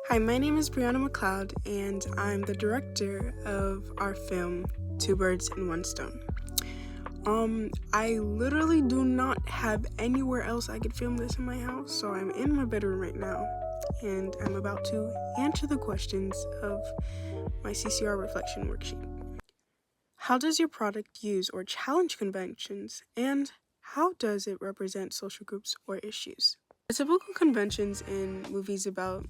Hi, my name is Brianna McLeod, and I'm the director of our film, Two Birds and One Stone. I literally do not have anywhere else I could film this in my house, so I'm in my bedroom right now, and I'm about to answer the questions of my CCR reflection worksheet. How does your product use or challenge conventions, and how does it represent social groups or issues? The typical conventions in movies about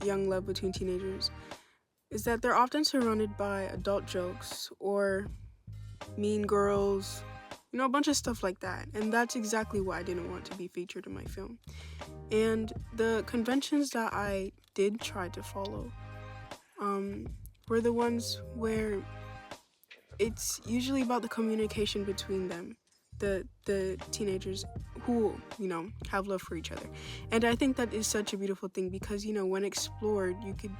young love between teenagers is that they're often surrounded by adult jokes or mean girls, a bunch of stuff like that. And that's exactly what I didn't want to be featured in my film. And the conventions that I did try to follow were the ones where it's usually about the communication between them, the teenagers who, have love for each other. And I think that is such a beautiful thing because, when explored, you could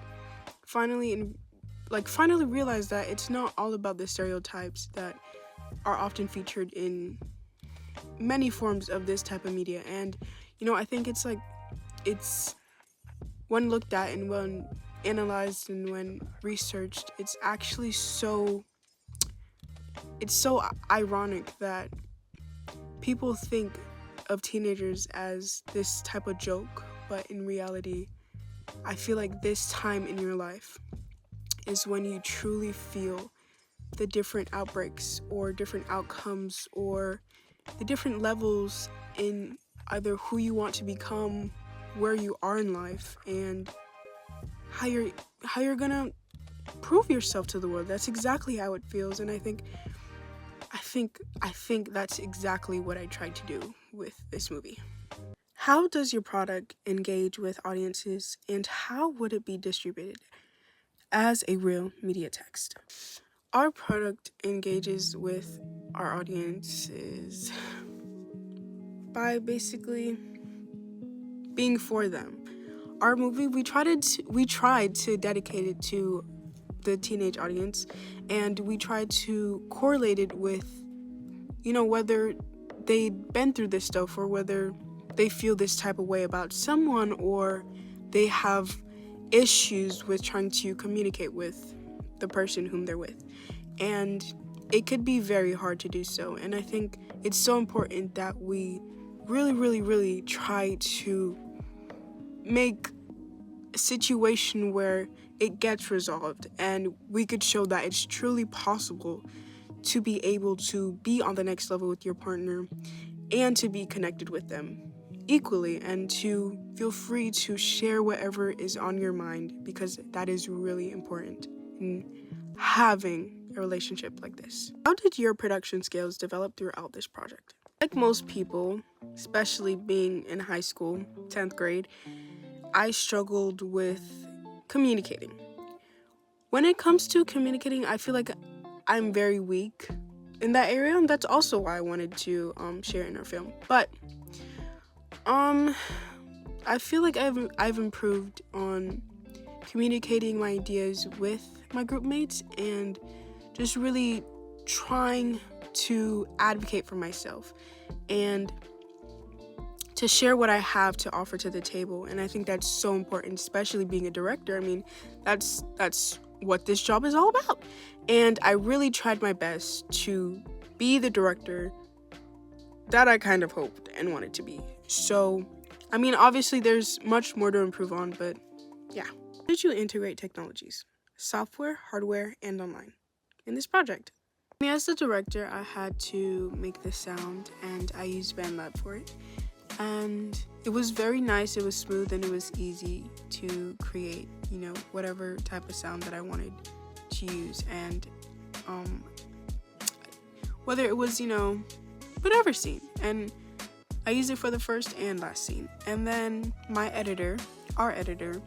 finally realize that it's not all about the stereotypes that are often featured in many forms of this type of media. And I think it's when looked at and when analyzed and when researched, it's actually so ironic that people think of teenagers as this type of joke, but in reality, I feel like this time in your life is when you truly feel the different outbreaks or different outcomes or the different levels in either who you want to become, where you are in life, and how you're gonna prove yourself to the world. That's exactly how it feels, and I think that's exactly what I tried to do with this movie. How does your product engage with audiences, and how would it be distributed as a real media text? Our product engages with our audiences by basically being for them. Our movie, we tried to dedicate it to the teenage audience, and we tried to correlate it with, whether they'd been through this stuff or whether they feel this type of way about someone or they have issues with trying to communicate with the person whom they're with. And it could be very hard to do so. And I think it's so important that we really, really, really try to make a situation where it gets resolved and we could show that it's truly possible to be able to be on the next level with your partner and to be connected with them equally and to feel free to share whatever is on your mind, because that is really important in having a relationship like this. How did your production skills develop throughout this project? Like most people, especially being in high school, 10th grade, I struggled with communicating. When it comes to communicating, I feel like I'm very weak in that area, and that's also why I wanted to share in our film. But I feel like I've improved on communicating my ideas with my group mates and just really trying to advocate for myself and to share what I have to offer to the table. And I think that's so important, especially being a director. I mean, that's what this job is all about. And I really tried my best to be the director that I kind of hoped and wanted to be. So, I mean, obviously there's much more to improve on, but yeah. How did you integrate technologies, software, hardware, and online in this project? As the director, I had to make the sound, and I used BandLab for it. And it was very nice, it was smooth, and it was easy to create, whatever type of sound that I wanted to use. And whether it was, whatever scene. And I used it for the first and last scene. And then our editor,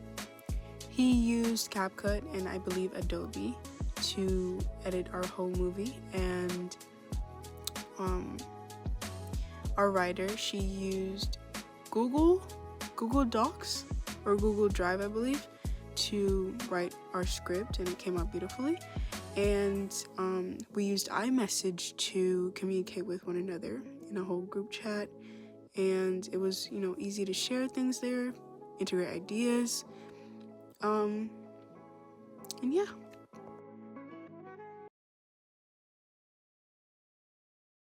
he used CapCut and I believe Adobe to edit our whole movie. And our writer, she used Google Docs or Google Drive, I believe, to write our script, and it came out beautifully. And we used iMessage to communicate with one another in a whole group chat, and it was, easy to share things there, integrate ideas. And yeah.